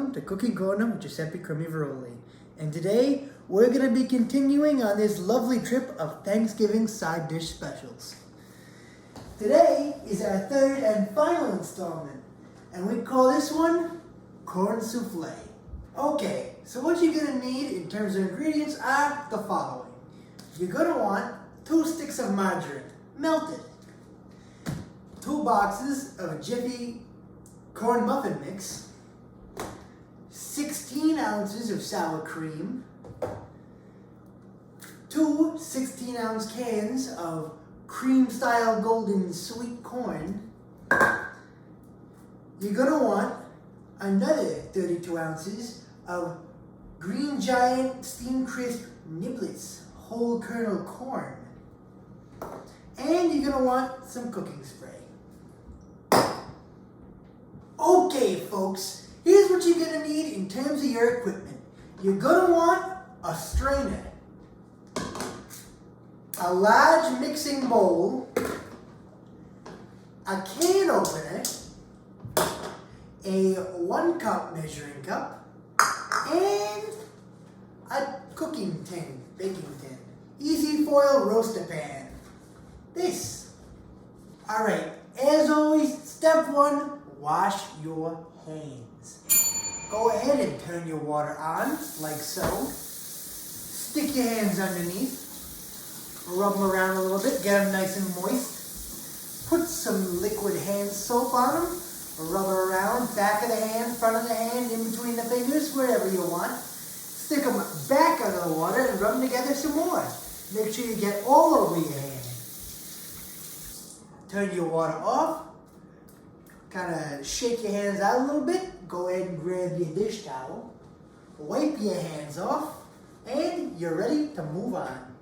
welcome to Cooking Corner with Giuseppe CrimiVaroli. And today, we're going to be continuing on this lovely trip of Thanksgiving side dish specials. Today is our third and final installment, and we call this one Corn Soufflé. Okay, so what you're going to need in terms of ingredients are the following. You're going to want 2 sticks of margarine, melted, 2 boxes of Jiffy Corn Muffin mix, 16 ounces of sour cream, 2 16-ounce cans of cream-style golden sweet corn. You're going to want another 32 ounces of Green Giant Steam Crisp Niblets whole kernel corn. And you're going to want some cooking spray. Okay, folks, here's what you're going to need in terms of your equipment. You're going to want a strainer, a large mixing bowl, a can opener, a 1-cup measuring cup, and a cooking tin, baking tin, easy foil roaster pan. This. All right, as always, step 1. Wash your hands. Go ahead and turn your water on, like so. Stick your hands underneath. Rub them around a little bit, get them nice and moist. Put some liquid hand soap on them. Rub it around, back of the hand, front of the hand, in between the fingers, wherever you want. Stick them back under the water and rub them together some more. Make sure you get all over your hand. Turn your water off. Kind of shake your hands out a little bit. Go ahead and grab your dish towel. Wipe your hands off. And you're ready to move on.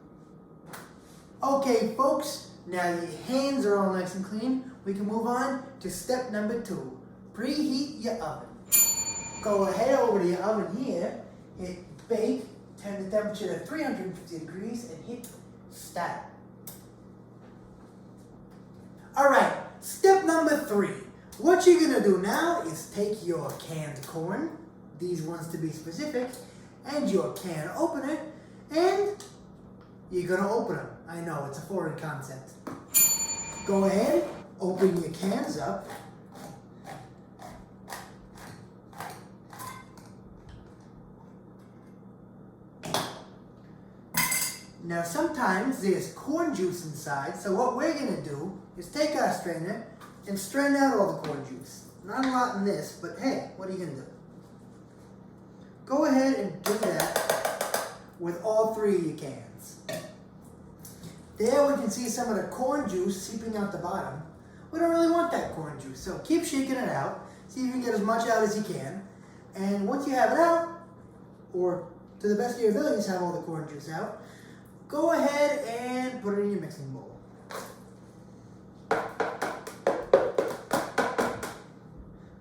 Okay, folks. Now your hands are all nice and clean. We can move on to step number 2. Preheat your oven. Go ahead over to your oven here. Hit bake. Turn the temperature to 350 degrees and hit start. Alright, step number 3. What you're going to do now is take your canned corn, these ones to be specific, and your can opener, and you're going to open them. I know, it's a foreign concept. Go ahead, open your cans up. Now sometimes there's corn juice inside, so what we're going to do is take our strainer and strain out all the corn juice. Not a lot in this, but hey, what are you going to do? Go ahead and do that with all 3 of your cans. There we can see some of the corn juice seeping out the bottom. We don't really want that corn juice, so keep shaking it out. See if you can get as much out as you can. And once you have it out, or to the best of your abilities have all the corn juice out, go ahead and put it in your mixing bowl.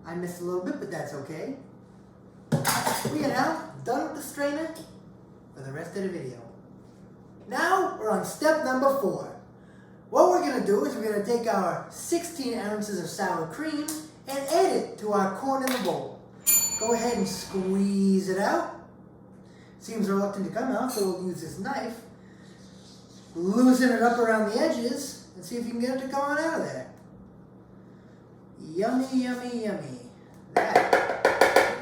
I missed a little bit, but that's okay. We are now done with the strainer for the rest of the video. Now we're on step number 4. What we're going to do is we're going to take our 16 ounces of sour cream and add it to our corn in the bowl. Go ahead and squeeze it out. Seems reluctant to come out, so we'll use this knife. Loosen it up around the edges and see if you can get it to come on out of there. Yummy, yummy, yummy. That.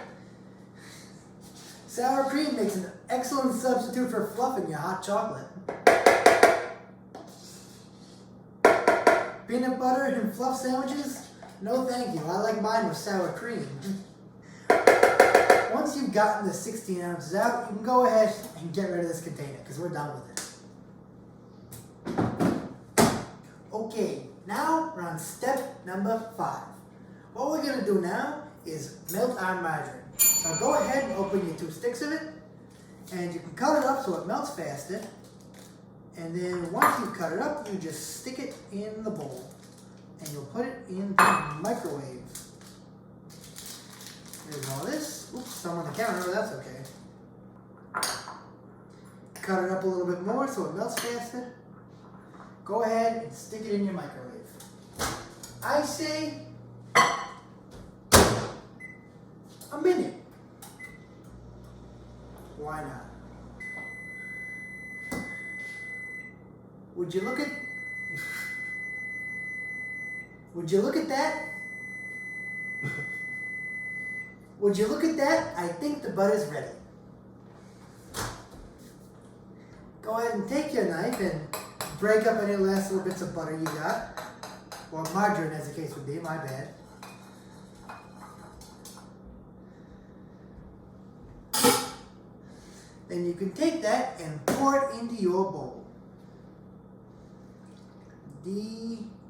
Sour cream makes an excellent substitute for fluffing your hot chocolate. Peanut butter and fluff sandwiches? No thank you. I like mine with sour cream. Once you've gotten the 16 ounces out, you can go ahead and get rid of this container because we're done with it. Okay, now we're on step number 5. What we're going to do now is melt our margarine. So go ahead and open your 2 sticks of it, and you can cut it up so it melts faster. And then once you cut it up, you just stick it in the bowl, and you'll put it in the microwave. There's all this. Oops, some on the counter, that's okay. Cut it up a little bit more so it melts faster. Go ahead and stick it in your microwave. I say a minute. Why not? Would you look at Would you look at that? Would you look at that? I think the butter's ready. Go ahead and take your knife and break up any last little bits of butter you got. Or margarine, as the case would be, my bad. Then you can take that and pour it into your bowl.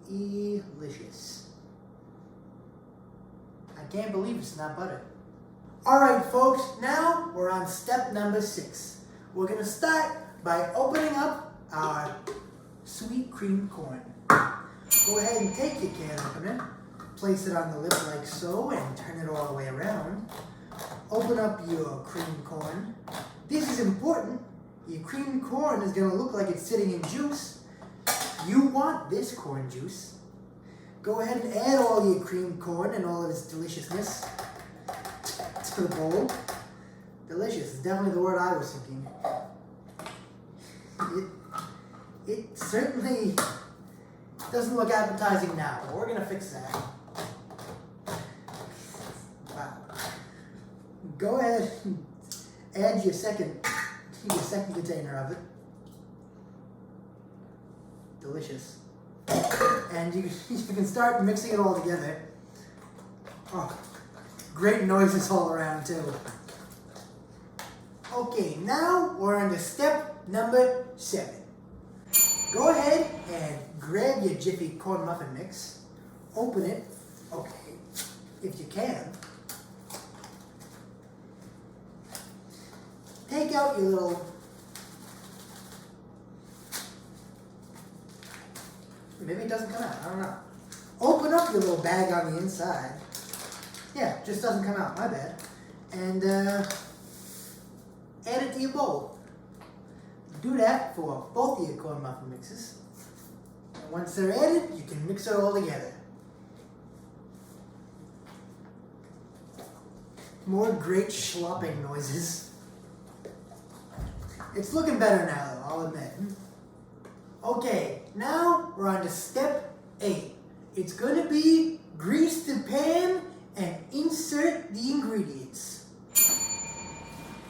Delicious. I can't believe it's not butter. Alright folks, now we're on step number 6. We're going to start by opening up our sweet cream corn. Go ahead and take your can opener, place it on the lip like so, and turn it all the way around. Open up your cream corn. This is important. Your cream corn is going to look like it's sitting in juice. You want this corn juice. Go ahead and add all your cream corn and all of its deliciousness to the bowl. Delicious is definitely the word I was thinking. It certainly doesn't look appetizing now, but we're going to fix that. Wow. Go ahead and add your second container of it. Delicious. And you can start mixing it all together. Oh, great noises all around too. Okay, now we're on to step number 7. Go ahead and grab your Jiffy Corn Muffin mix. Open it, okay, if you can. Take out your little, maybe it doesn't come out, I don't know. Open up your little bag on the inside. Yeah, it just doesn't come out, my bad. And add it to your bowl. Do that for both of your corn muffin mixes. And once they're added, you can mix it all together. More great slopping noises. It's looking better now, though, I'll admit. Okay, now we're on to step 8. It's going to be grease the pan and insert the ingredients.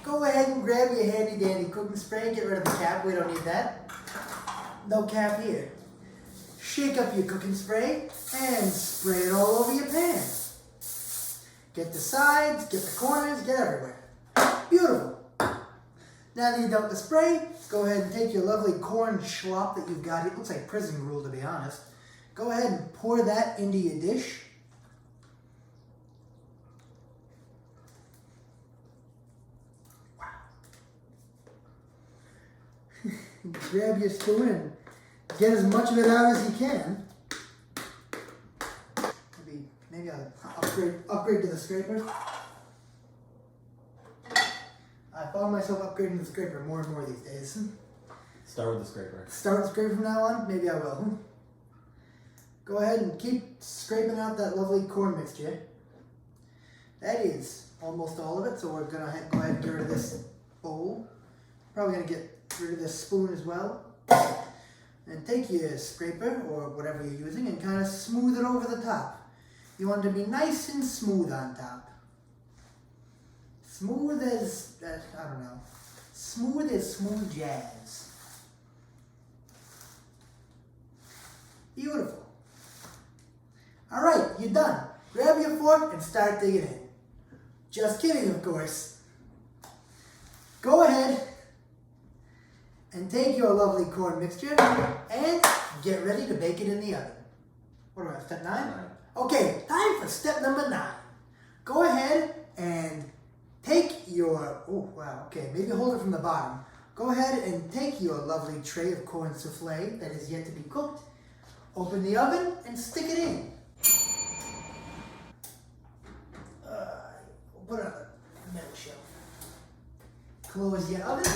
Go ahead and grab your handy dandy cooking spray. Get rid of the cap, we don't need that. No cap here. Shake up your cooking spray and spray it all over your pan. Get the sides, get the corners, get everywhere. Beautiful. Now that you've done the spray, go ahead and take your lovely corn schlop that you've got. It looks like prison gruel, to be honest. Go ahead and pour that into your dish. Grab your spoon and get as much of it out as you can. Maybe I'll upgrade to the scraper. I found myself upgrading to the scraper more and more these days. Start with the scraper. Start with the scraper from now on? Maybe I will. Go ahead and keep scraping out that lovely corn mixture. That is almost all of it, so we're going to go ahead and get rid of this bowl. Probably going to get rid of this spoon as well. And take your scraper, or whatever you're using, and kind of smooth it over the top. You want it to be nice and smooth on top. Smooth as, I don't know, smooth as smooth jazz. Beautiful. Alright, you're done. Grab your fork and start digging in. Just kidding, of course. Go ahead and take your lovely corn mixture and get ready to bake it in the oven. What are we on, step 9? Okay, time for step number 9. Go ahead and take your, oh wow, okay, maybe hold it from the bottom. Go ahead and take your lovely tray of corn souffle that is yet to be cooked. Open the oven and stick it in. Put it on the metal shelf. Close your oven.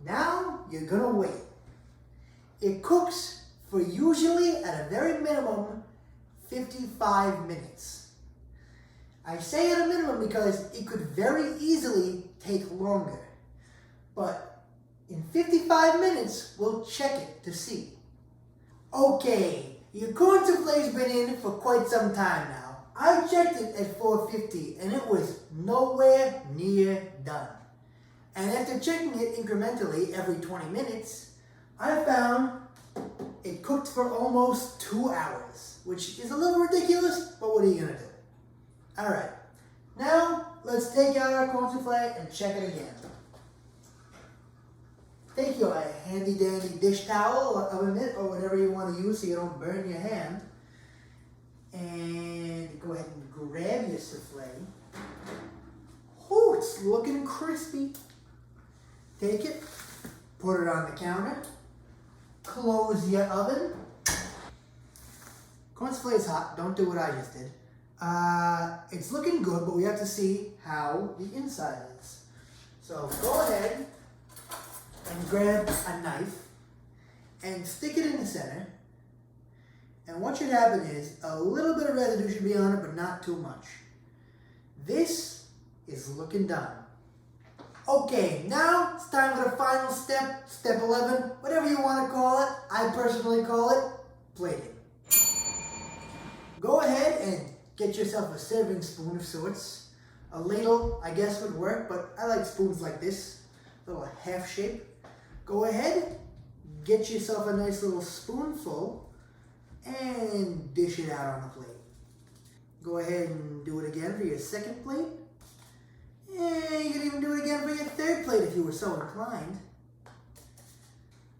Now you're gonna wait. It cooks for usually at a very minimum 55 minutes. I say at a minimum because it could very easily take longer. but in 55 minutes, we'll check it to see. Okay, your corn souffle's been in for quite some time now. I checked it at 450 and it was nowhere near done. And after checking it incrementally every 20 minutes, I found it cooked for almost 2 hours, which is a little ridiculous, but what are you gonna do? Alright, now let's take out our corn souffle and check it again. Take your handy dandy dish towel or oven mitt or whatever you want to use so you don't burn your hand. And go ahead and grab your souffle. Oh, it's looking crispy. Take it, put it on the counter, close your oven. Corn souffle is hot, don't do what I just did. It's looking good, but we have to see how the inside is. So go ahead and grab a knife and stick it in the center. And what should happen is a little bit of residue should be on it, but not too much. This is looking done. Okay, now it's time for the final step, step 11, whatever you want to call it. I personally call it plating. Go ahead and get yourself a serving spoon of sorts. A ladle, I guess, would work, but I like spoons like this, little half shape. Go ahead, get yourself a nice little spoonful and dish it out on the plate. Go ahead and do it again for your second plate. And you can even do it again for your third plate if you were so inclined.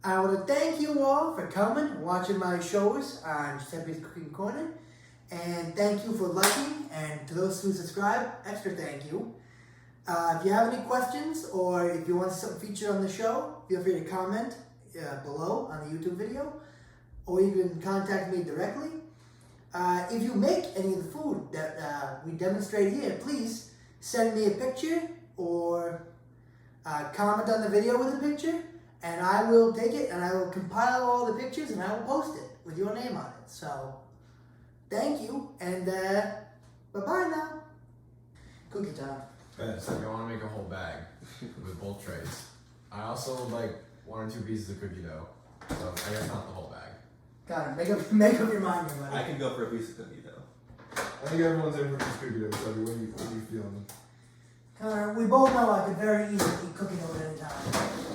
I want to thank you all for coming, watching my shows on Giuseppe's Cooking Corner. And thank you for liking, and to those who subscribe, extra thank you. If you have any questions or if you want something featured on the show, feel free to comment below on the YouTube video, or you can contact me directly. If you make any of the food that we demonstrate here, please send me a picture or comment on the video with a picture, and I will take it and I will compile all the pictures and I will post it with your name on it. So thank you, and bye-bye now. Cookie time. So I want to make a whole bag with both trays. I also would like 1 or 2 pieces of cookie dough. So I guess not the whole bag. Got it. Make up your mind, everybody. I can go for a piece of cookie dough. I think everyone's in for this cookie dough, so what are you feeling? We both know I could very easily eat cookie dough at any time.